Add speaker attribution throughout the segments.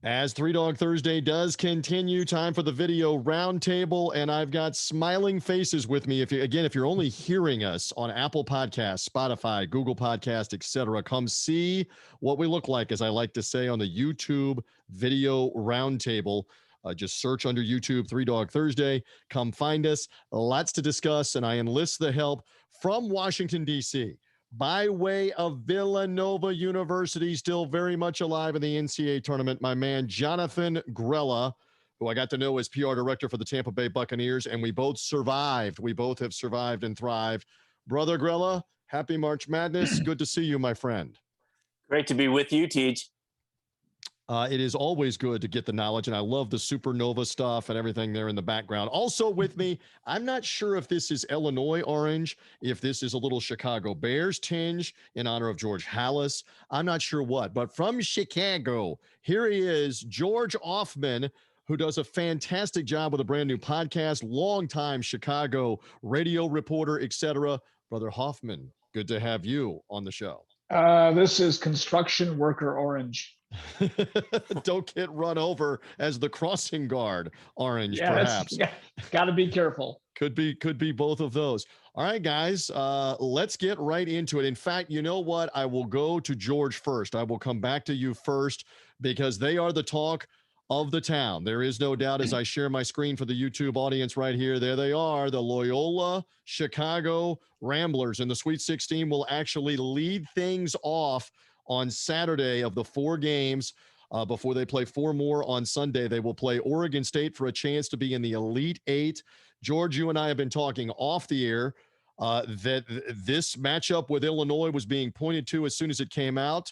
Speaker 1: As Three Dog Thursday does continue, time for the video roundtable, and I've got smiling faces with me. If you're only hearing us on Apple Podcasts, Spotify, Google Podcast, etc., come see what we look like, as I like to say, on the YouTube video roundtable. Just search under YouTube Three Dog Thursday. Come find us. Lots to discuss, and I enlist the help from Washington, D.C., by way of Villanova University, still very much alive in the NCAA tournament, my man Jonathan Grella, who I got to know as PR director for the Tampa Bay Buccaneers, and we both survived. We both have survived and thrived. Brother Grella, happy March Madness. Good to see you, my friend.
Speaker 2: Great to be with you, Teach.
Speaker 1: It is always good to get the knowledge, and I love the supernova stuff and everything there in the background. Also with me, I'm not sure if this is Illinois orange, if this is a little Chicago Bears tinge in honor of George Halas. I'm not sure what, but from Chicago, here he is, George Ofman, who does a fantastic job with a brand new podcast, longtime Chicago radio reporter, etc. Brother Hoffman, good to have you on the show.
Speaker 3: This is construction worker orange.
Speaker 1: Don't get run over as the crossing guard orange, perhaps.
Speaker 3: Got to be careful.
Speaker 1: Could be both of those. All right, guys, let's get right into it. In fact, you know what? I will go to George first. I will come back to you first because they are the talk of the town. There is no doubt as I share my screen for the YouTube audience right here. There they are, the Loyola-Chicago Ramblers. And the Sweet 16 will actually lead things off on Saturday of the 4 games before they play 4 more on Sunday. They will play Oregon State for a chance to be in the Elite 8. George, you and I have been talking off the air that this matchup with Illinois was being pointed to as soon as it came out.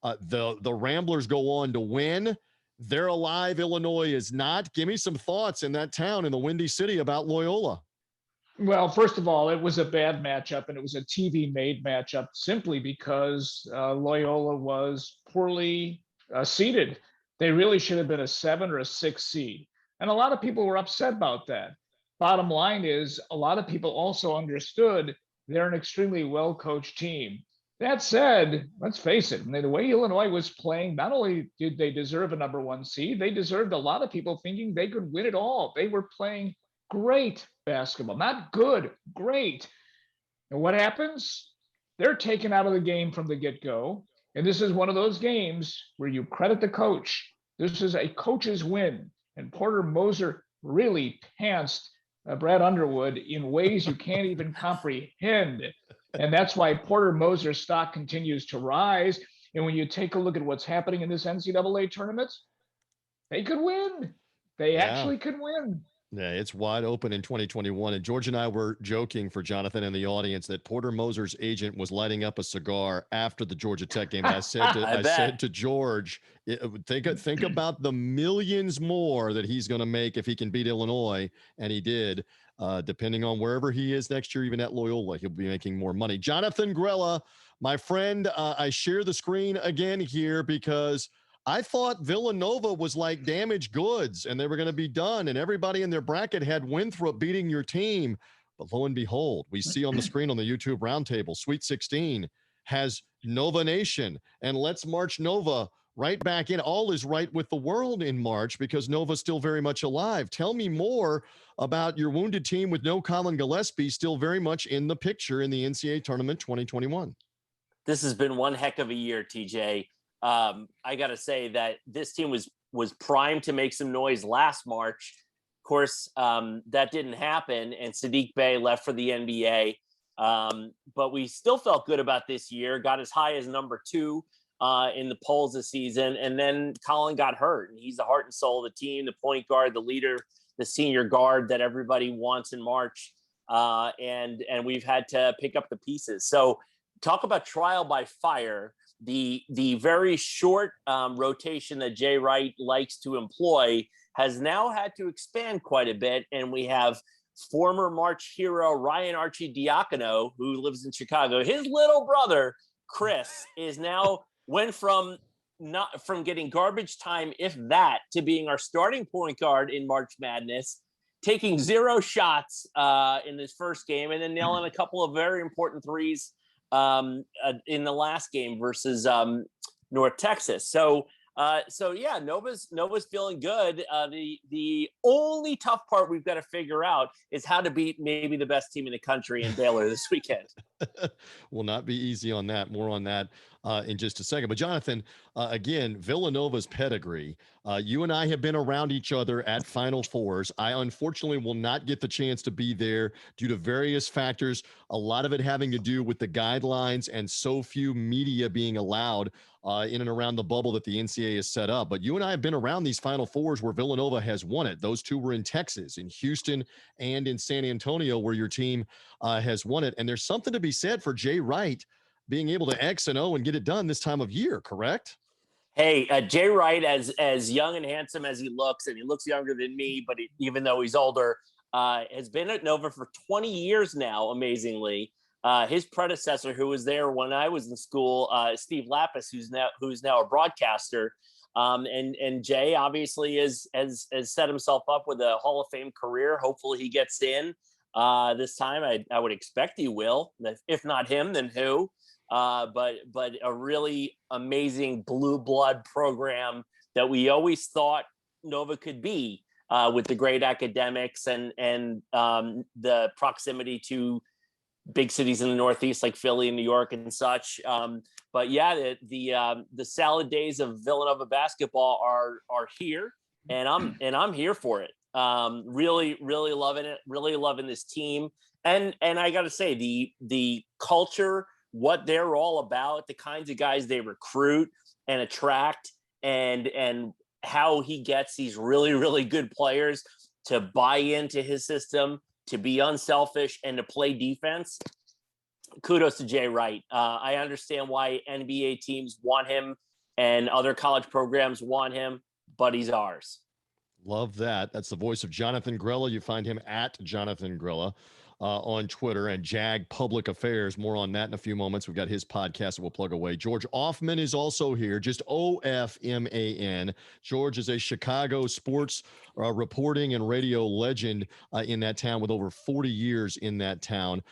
Speaker 1: The Ramblers go on to win. They're alive. Illinois is not. Give me some thoughts in that town in the Windy City about Loyola.
Speaker 3: Well, first of all, it was a bad matchup, and it was a TV-made matchup simply because Loyola was poorly seeded. They really should have been a 7 or a 6 seed. And a lot of people were upset about that. Bottom line is, a lot of people also understood they're an extremely well-coached team. That said, let's face it, the way Illinois was playing, not only did they deserve a number 1 seed, they deserved a lot of people thinking they could win it all. They were playing great basketball, not good, great. And what happens? They're taken out of the game from the get-go. And this is one of those games where you credit the coach. This is a coach's win. And Porter Moser really pantsed Brad Underwood in ways you can't even comprehend. And that's why Porter Moser's stock continues to rise. And when you take a look at what's happening in this NCAA tournament, they could win. They actually could win.
Speaker 1: Yeah, it's wide open in 2021. And George and I were joking for Jonathan and the audience that Porter Moser's agent was lighting up a cigar after the Georgia Tech game. I said to George, think about the millions more that he's going to make if he can beat Illinois. And he did. Depending on wherever he is next year, even at Loyola, he'll be making more money. Jonathan Grella, my friend, I share the screen again here because I thought Villanova was like damaged goods and they were going to be done. And everybody in their bracket had Winthrop beating your team. But lo and behold, we see on the screen on the YouTube roundtable, Sweet 16 has Nova Nation. And let's march Nova right back in. All is right with the world in March because Nova's still very much alive. Tell me more about your wounded team with no Colin Gillespie still very much in the picture in the NCAA tournament 2021.
Speaker 2: This has been one heck of a year, TJ. I got to say that this team was primed to make some noise last March. Of course, that didn't happen, and Sadiq Bey left for the NBA. But we still felt good about this year, got as high as number 2 in the polls this season, and then Colin got hurt, and he's the heart and soul of the team, the point guard, the leader, the senior guard that everybody wants in March, and we've had to pick up the pieces. So talk about trial by fire. The very short rotation that Jay Wright likes to employ has now had to expand quite a bit, and we have former March hero Ryan Arcidiacono, who lives in Chicago. His little brother Chris is now went from getting garbage time, if that, to being our starting point guard in March Madness, taking 0 shots in his first game, and then nailing a couple of very important threes in the last game versus North Texas. So So yeah, Nova's feeling good. The only tough part we've got to figure out is how to beat maybe the best team in the country in Baylor this weekend.
Speaker 1: Will not be easy on that. More on that in just a second. But Jonathan, again, Villanova's pedigree. You and I have been around each other at Final Fours. I unfortunately will not get the chance to be there due to various factors, a lot of it having to do with the guidelines and so few media being allowed in and around the bubble that the NCAA has set up. But you and I have been around these Final Fours where Villanova has won it. Those two were in Texas, in Houston, and in San Antonio, where your team has won it. And there's something to be said for Jay Wright being able to X and O and get it done this time of year, correct?
Speaker 2: Hey, Jay Wright, as young and handsome as he looks, and he looks younger than me, but even though he's older, has been at Nova for 20 years now, amazingly. His predecessor, who was there when I was in school, Steve Lapis, who's now a broadcaster, and Jay obviously has set himself up with a Hall of Fame career. Hopefully, he gets in this time. I would expect he will. If not him, then who? But a really amazing blue blood program that we always thought Nova could be, with the great academics and the proximity to big cities in the Northeast like Philly and New York and such. But yeah, the salad days of Villanova basketball are here, and I'm here for it. Really loving it. Really loving this team, and I got to say the culture, what they're all about, the kinds of guys they recruit and attract, and how he gets these really good players to buy into his system, to be unselfish, and to play defense. Kudos to Jay Wright. I understand why NBA teams want him and other college programs want him, but he's ours.
Speaker 1: Love that. That's the voice of Jonathan Grella. You find him at Jonathan Grella on Twitter, and JAG Public Affairs. More on that in a few moments. We've got his podcast that we'll plug away. George Ofman is also here, just Ofman. George is a Chicago sports reporting and radio legend in that town, with over 40 years in that town.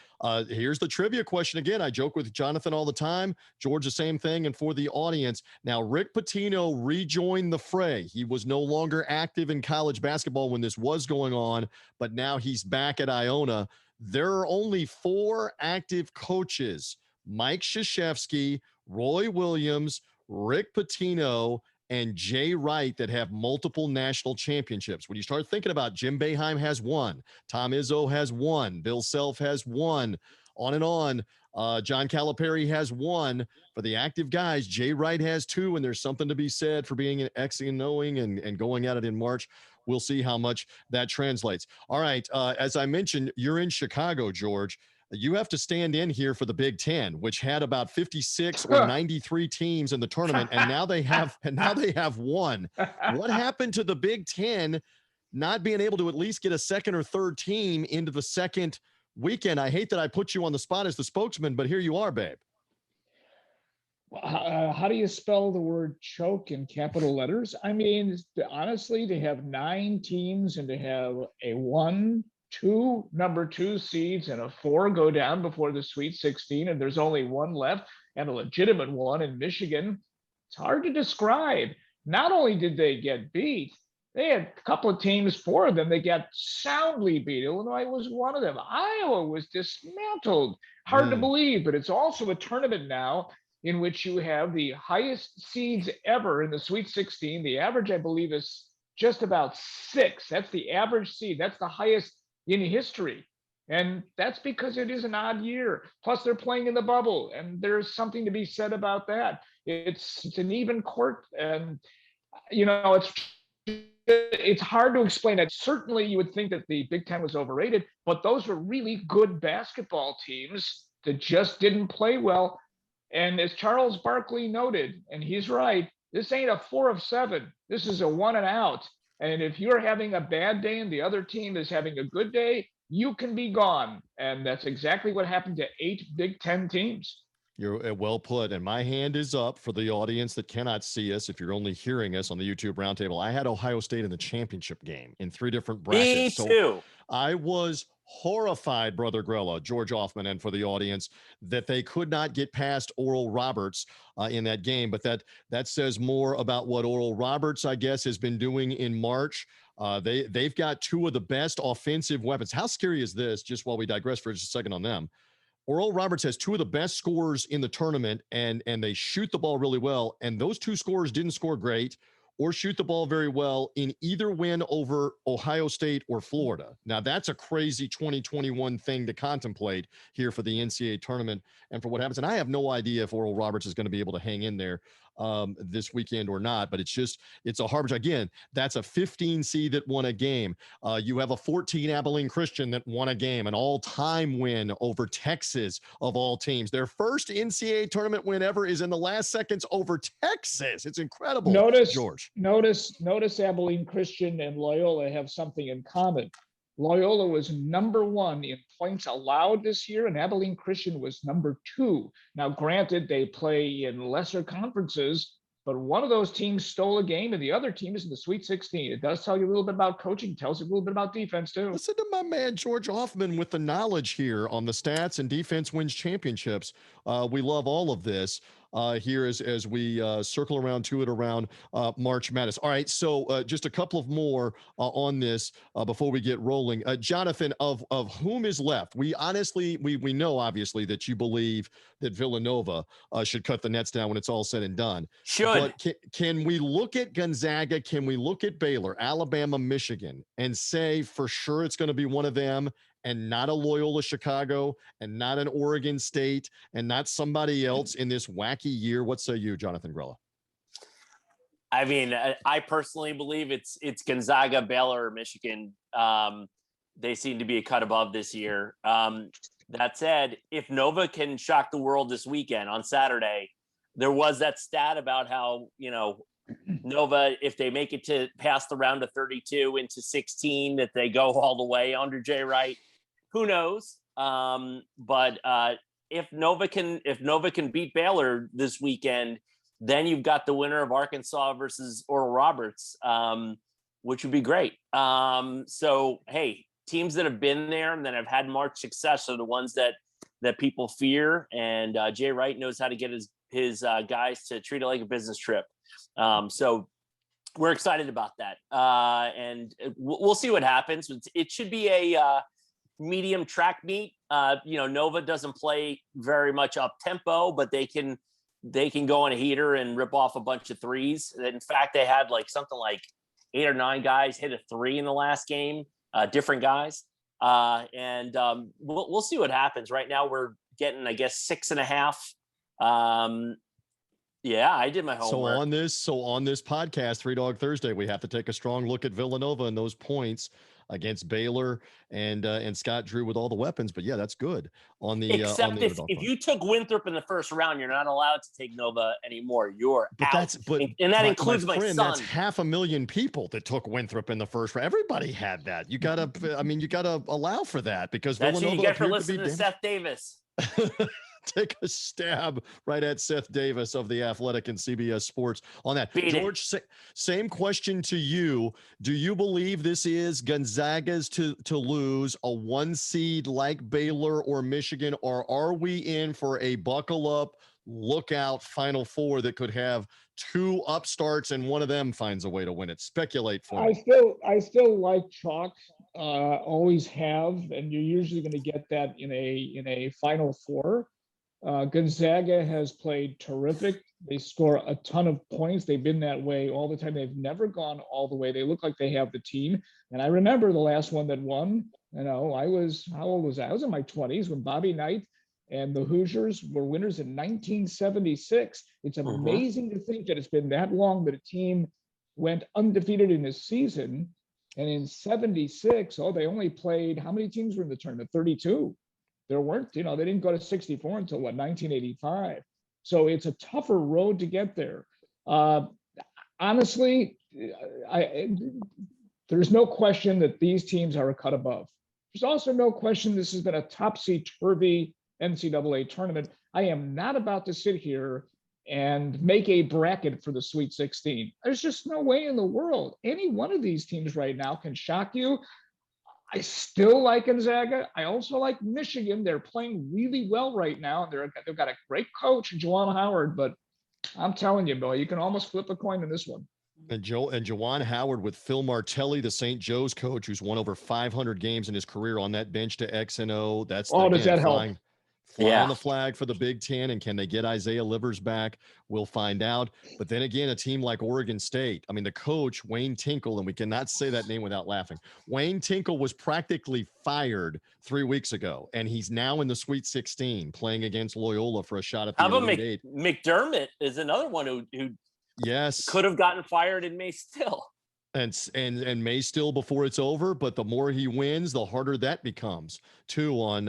Speaker 1: Here's the trivia question again. I joke with Jonathan all the time. George, the same thing. And for the audience, now Rick Pitino rejoined the fray. He was no longer active in college basketball when this was going on, but now he's back at Iona. There are only 4 active coaches: Mike Krzyzewski, Roy Williams, Rick Pitino, and Jay Wright, that have multiple national championships. When you start thinking about, Jim Boeheim has 1, Tom Izzo has 1, Bill Self has 1, on and on. John Calipari has 1. For the active guys, Jay Wright has 2, and there's something to be said for being an X and knowing and going at it in March. We'll see how much that translates. All right. As I mentioned, you're in Chicago, George. You have to stand in here for the Big Ten, which had about 56 or 93 teams in the tournament, and now they have 1. What happened to the Big Ten not being able to at least get a second or third team into the second weekend? I hate that I put you on the spot as the spokesman, but here you are, babe.
Speaker 3: How do you spell the word choke in capital letters? I mean, honestly, to have 9 teams and to have a 1, 2 number 2 seeds and a 4 go down before the Sweet 16, and there's only 1 left, and a legitimate one in Michigan, it's hard to describe. Not only did they get beat, they had a couple of teams, 4 of them, they got soundly beat. Illinois was one of them. Iowa was dismantled. Hard to believe, but it's also a tournament now in which you have the highest seeds ever in the Sweet 16. The average, I believe, is just about 6. That's the average seed. That's the highest in history. And that's because it is an odd year. Plus, they're playing in the bubble, and there's something to be said about that. It's an even court, and it's hard to explain that. Certainly, you would think that the Big Ten was overrated, but those were really good basketball teams that just didn't play well. And as Charles Barkley noted, and he's right, this ain't a 4 of 7. This is a 1 and out. And if you're having a bad day and the other team is having a good day, you can be gone. And that's exactly what happened to 8 Big Ten teams.
Speaker 1: You're well put. And my hand is up for the audience that cannot see us. If you're only hearing us on the YouTube roundtable, I had Ohio State in the championship game in 3 different
Speaker 2: Me
Speaker 1: brackets.
Speaker 2: too.
Speaker 1: So I was horrified, Brother Grella, George Ofman, and for the audience, that they could not get past Oral Roberts in that game. But that says more about what Oral Roberts, I guess, has been doing in March. They've got 2 of the best offensive weapons. How scary is this? Just while we digress for just a second on them. Oral Roberts has 2 of the best scorers in the tournament, and they shoot the ball really well. And those 2 scorers didn't score great or shoot the ball very well in either win over Ohio State or Florida. Now, that's a crazy 2021 thing to contemplate here for the NCAA tournament and for what happens. And I have no idea if Oral Roberts is going to be able to hang in there this weekend or not, but it's a harbinger. Again, that's a 15 seed that won a game. You have a 14 Abilene Christian that won a game, an all-time win over Texas of all teams. Their first NCAA tournament win ever is in the last seconds over Texas. It's incredible. George.
Speaker 3: Notice Abilene Christian and Loyola have something in common. Loyola was number 1 in points allowed this year, and Abilene Christian was number 2. Now, granted, they play in lesser conferences, but one of those teams stole a game, and the other team is in the Sweet 16. It does tell you a little bit about coaching, tells you a little bit about defense, too.
Speaker 1: Listen to my man, George Ofman, with the knowledge here on the stats and defense wins championships. We love all of this. Here as we circle around to it around March Madness. All right, so just a couple of more on this before we get rolling. Jonathan, of whom is left? We honestly, we know obviously that you believe that Villanova should cut the nets down when it's all said and done.
Speaker 2: Should.
Speaker 1: But can we look at Gonzaga? Can we look at Baylor, Alabama, Michigan, and say for sure it's going to be one of them? And not a Loyola-Chicago, and not an Oregon State, and not somebody else in this wacky year? What say you, Jonathan Grella?
Speaker 2: I mean, I personally believe it's Gonzaga, Baylor, or Michigan. They seem to be a cut above this year. That said, if Nova can shock the world this weekend on Saturday, there was that stat about how, Nova, if they make it to past the round of 32 into 16, that they go all the way under Jay Wright. Who knows? But if Nova can beat Baylor this weekend, then you've got the winner of Arkansas versus Oral Roberts, which would be great. So, hey, teams that have been there and that have had March success are the ones that people fear. And Jay Wright knows how to get his guys to treat it like a business trip. So we're excited about that. And we'll see what happens. It should be a medium track meet. Nova doesn't play very much up tempo, but they can go on a heater and rip off a bunch of threes. In fact, they had something like 8 or 9 guys hit a 3 in the last game, different guys. And we'll see what happens. Right now we're getting, I guess, 6.5. Yeah, I did my homework.
Speaker 1: So on this podcast, 3 Dog Thursday, we have to take a strong look at Villanova and those points against Baylor and Scott Drew with all the weapons. But yeah, that's good on the
Speaker 2: except if you took Winthrop in the first round, you're not allowed to take Nova anymore. You're out. And that includes my son.
Speaker 1: That's 500,000 people that took Winthrop in the first round. Everybody had that. You gotta allow for that because
Speaker 2: that's
Speaker 1: Villanova
Speaker 2: what you get for listening to Seth Davis.
Speaker 1: Take a stab right at Seth Davis of The Athletic and CBS Sports on that. George, same question to you. Do you believe this is Gonzaga's to lose, a 1 seed like Baylor or Michigan, or are we in for a buckle up, look out Final Four that could have 2 upstarts and one of them finds a way to win it? Speculate for me.
Speaker 3: I still like chalk. Always have, and you're usually going to get that in a Final Four. Gonzaga has played terrific. They score a ton of points. They've been that way all the time. They've never gone all the way. They look like they have the team. And I remember the last one that won. How old was I? I was in my 20s when Bobby Knight and the Hoosiers were winners in 1976. It's amazing to think that it's been that long that a team went undefeated in this season. And in 76, they only played, how many teams were in the tournament? 32. There weren't, they didn't go to 64 until 1985. So it's a tougher road to get there. Honestly, there's no question that these teams are a cut above. There's also no question this has been a topsy-turvy NCAA tournament. I am not about to sit here and make a bracket for the Sweet 16. There's just no way in the world. Any one of these teams right now can shock you. I still like Gonzaga. I also like Michigan. They're playing really well right now. They've got a great coach, Juwan Howard, but I'm telling you, Bill, you can almost flip a coin in this one.
Speaker 1: And Juwan Howard with Phil Martelli, the St. Joe's coach, who's won over 500 games in his career on that bench to X and O. That's
Speaker 3: does that help?
Speaker 1: Flying the flag for the Big Ten, and can they get Isaiah Livers back? We'll find out. But then again, a team like Oregon State, I mean, the coach, Wayne Tinkle, and we cannot say that name without laughing. Wayne Tinkle was practically fired 3 weeks ago, and he's now in the Sweet 16 playing against Loyola for a shot at the Elite Eight.
Speaker 2: McDermott is another one who
Speaker 1: yes,
Speaker 2: could have gotten fired and may still.
Speaker 1: And may still before it's over, but the more he wins, the harder that becomes too on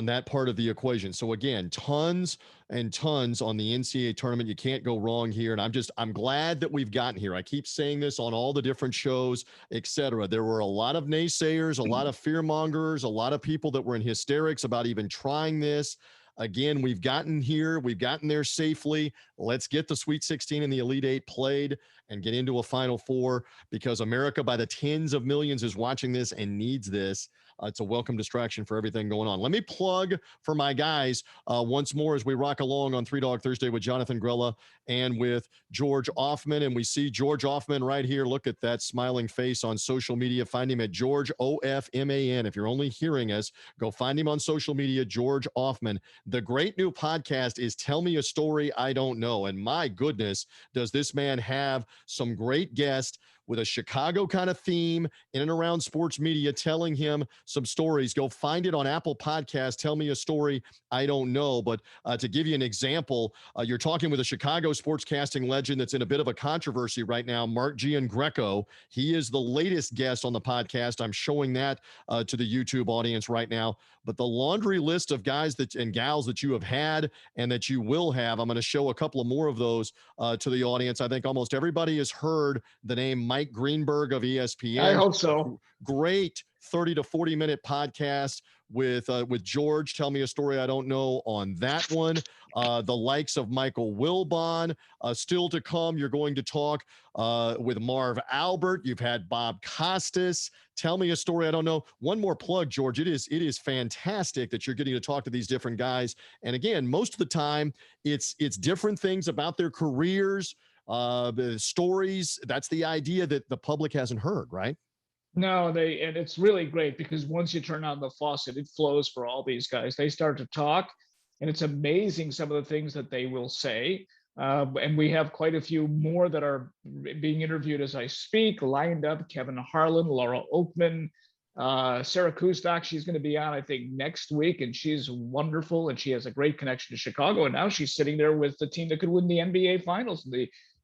Speaker 1: that part of the equation. So again, tons and tons on the NCAA tournament. You can't go wrong here. And I'm glad that we've gotten here. I keep saying this on all the different shows, etc. There were a lot of naysayers, a lot of fear mongers, a lot of people that were in hysterics about even trying this. Again, we've gotten here. We've gotten there safely. Let's get the Sweet 16 and the Elite Eight played and get into a Final Four, because America by the tens of millions is watching this and needs this. It's a welcome distraction for everything going on. Let me plug for my guys once more as we rock along on Three Dog Thursday with Jonathan Grella and with George Ofman. And we see George Ofman right here. Look at that smiling face on social media. Find him at George Ofman. If you're only hearing us, go find him on social media, George Ofman. The great new podcast is Tell Me a Story I Don't Know. And my goodness, does this man have some great guests with a Chicago kind of theme in and around sports media, telling him some stories. Go find it on Apple Podcasts. Tell Me a Story I Don't Know. But to give you an example, you're talking with a Chicago sportscasting legend that's in a bit of a controversy right now, Mark Giangreco. He is the latest guest on the podcast. I'm showing that to the YouTube audience right now. But the laundry list of guys and gals that you have had and that you will have, I'm going to show a couple of more of those to the audience. I think almost everybody has heard the name Mike Greenberg of ESPN.
Speaker 3: I hope so.
Speaker 1: Great 30 to 40 minute podcast with George. Tell Me a Story I Don't Know on that one. The likes of Michael Wilbon still to come. You're going to talk with Marv Albert. You've had Bob Costas. Tell Me a Story I Don't Know. One more plug, George. It is fantastic that you're getting to talk to these different guys. And again, most of the time it's different things about their careers, the stories. That's the idea that the public hasn't heard, right?
Speaker 3: No, and it's really great because once you turn on the faucet, it flows for all these guys. They start to talk, and it's amazing some of the things that they will say. And we have quite a few more that are being interviewed as I speak, lined up. Kevin Harlan, Laura Oakman, Sarah Kustok. She's going to be on, I think, next week, and she's wonderful, and she has a great connection to Chicago. And now she's sitting there with the team that could win the NBA Finals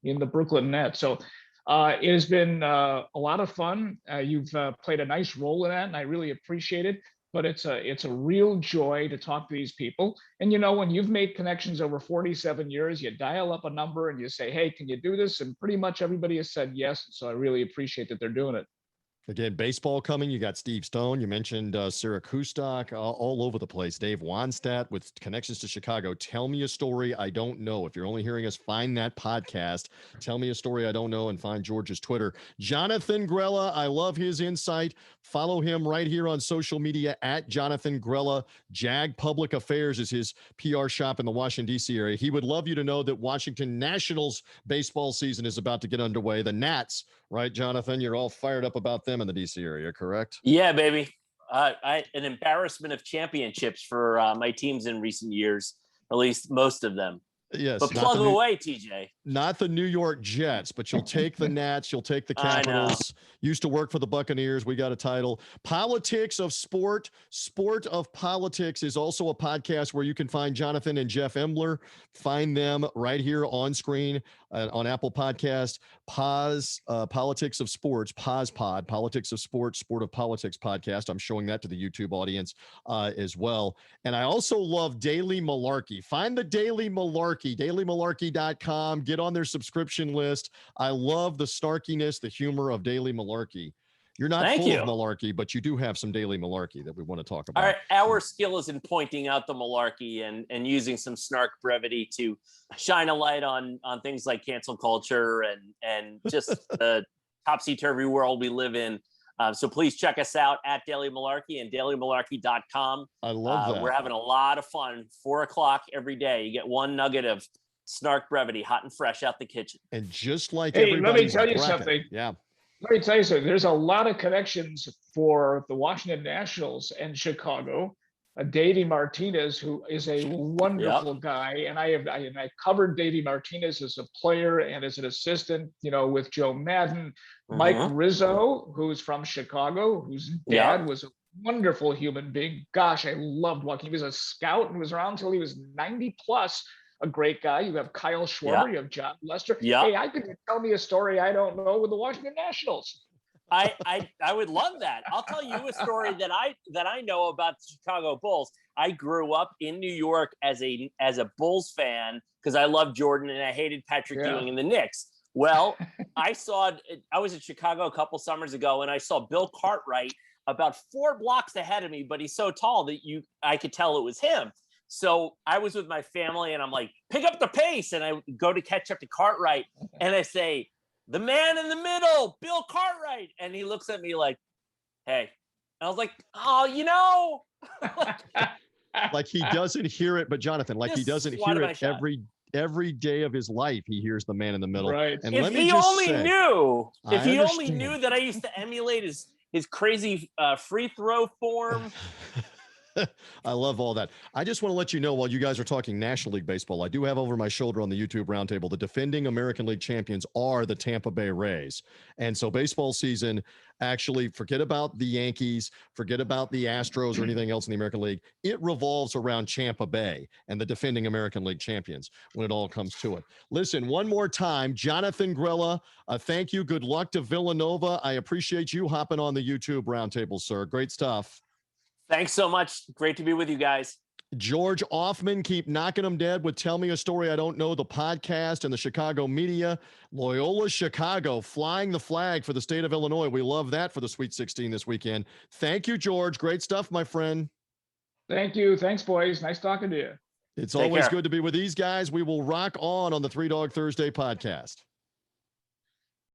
Speaker 3: in the Brooklyn Nets. So it has been a lot of fun. You've played a nice role in that, and I really appreciate it. But it's a real joy to talk to these people. And, when you've made connections over 47 years, you dial up a number and you say, hey, can you do this? And pretty much everybody has said yes. So I really appreciate that they're doing it.
Speaker 1: Again, baseball coming. You got Steve Stone. You mentioned Sarah Kustok, all over the place. Dave Wanstadt with connections to Chicago. Tell Me a Story I Don't Know. If you're only hearing us, find that podcast. Tell Me a Story I Don't Know, and find George's Twitter. Jonathan Grella, I love his insight. Follow him right here on social media at Jonathan Grella. JAG Public Affairs is his PR shop in the Washington, D.C. area. He would love you to know that Washington Nationals baseball season is about to get underway. The Nats, right, Jonathan? You're all fired up about them in the DC area, correct?
Speaker 2: Yeah, baby. An embarrassment of championships for my teams in recent years, at least most of them.
Speaker 1: Yes.
Speaker 2: But plug away, TJ.
Speaker 1: Not the New York Jets, but you'll take the Nats, you'll take the Capitals. Used to work for the Buccaneers. We got a title. Politics of Sport. Sport of Politics is also a podcast where you can find Jonathan and Jeff Embler. Find them right here on screen on Apple Podcast. Pause, Politics of Sports, Pause Pod, Politics of Sports, Sport of Politics podcast. I'm showing that to the YouTube audience as well. And I also love Daily Malarkey. Find the Daily Malarkey, dailymalarkey.com. Get on their subscription list. I love the snarkiness, the humor of Daily Malarkey. You're not
Speaker 2: Thank
Speaker 1: full
Speaker 2: you.
Speaker 1: of malarkey, but you do have some daily malarkey that we want to talk about.
Speaker 2: All right, our skill is in pointing out the malarkey and using some snark brevity to shine a light on things like cancel culture and just the topsy-turvy world we live in. So please check us out at Daily Malarkey and dailymalarkey.com.
Speaker 1: I love that.
Speaker 2: We're having a lot of fun. 4:00 every day. You get one nugget of snark brevity, hot and fresh out the kitchen.
Speaker 1: And just like
Speaker 3: Hey, let me
Speaker 1: everybody's
Speaker 3: tell you
Speaker 1: bracket.
Speaker 3: something.
Speaker 1: Yeah.
Speaker 3: Let me tell you something. There's a lot of connections for the Washington Nationals and Chicago. Davey Martinez, who is a wonderful guy, and I covered Davey Martinez as a player and as an assistant, with Joe Madden. Mike Rizzo, who's from Chicago, whose dad was a wonderful human being. Gosh, I loved watching. He was a scout and was around until he was 90 plus. A great guy. You have Kyle Schwarber, you have John Lester. Hey, I could tell me a story I don't know with the Washington Nationals.
Speaker 2: I would love that. I'll tell you a story that I know about the Chicago Bulls. I grew up in New York as a Bulls fan because I loved Jordan and I hated Patrick Ewing and the Knicks. Well, I was in Chicago a couple summers ago and I saw Bill Cartwright about 4 blocks ahead of me, but he's so tall that I could tell it was him. So I was with my family and I'm like, pick up the pace. And I go to catch up to Cartwright and I say, the man in the middle, Bill Cartwright. And he looks at me like, hey. And I was like, oh,
Speaker 1: like he doesn't hear it, but Jonathan, like he doesn't hear it every day of his life. He hears the man in the middle.
Speaker 3: Right.
Speaker 1: And
Speaker 2: if he only knew that I used to emulate his crazy free throw form.
Speaker 1: I love all that. I just want to let you know, while you guys are talking National League Baseball, I do have over my shoulder on the YouTube roundtable, the defending American League champions are the Tampa Bay Rays. And so baseball season, actually, forget about the Yankees, forget about the Astros or anything else in the American League. It revolves around Tampa Bay and the defending American League champions when it all comes to it. Listen, one more time, Jonathan Grella, thank you. Good luck to Villanova. I appreciate you hopping on the YouTube roundtable, sir. Great stuff.
Speaker 2: Thanks so much. Great to be with you guys.
Speaker 1: George Ofman, keep knocking them dead with Tell Me a Story I Don't Know, the podcast and the Chicago media. Loyola-Chicago flying the flag for the state of Illinois. We love that for the Sweet 16 this weekend. Thank you, George. Great stuff, my friend.
Speaker 3: Thank you. Thanks, boys. Nice talking to you.
Speaker 1: It's always good to be with these guys. We will rock on the 3 Dog Thursday podcast.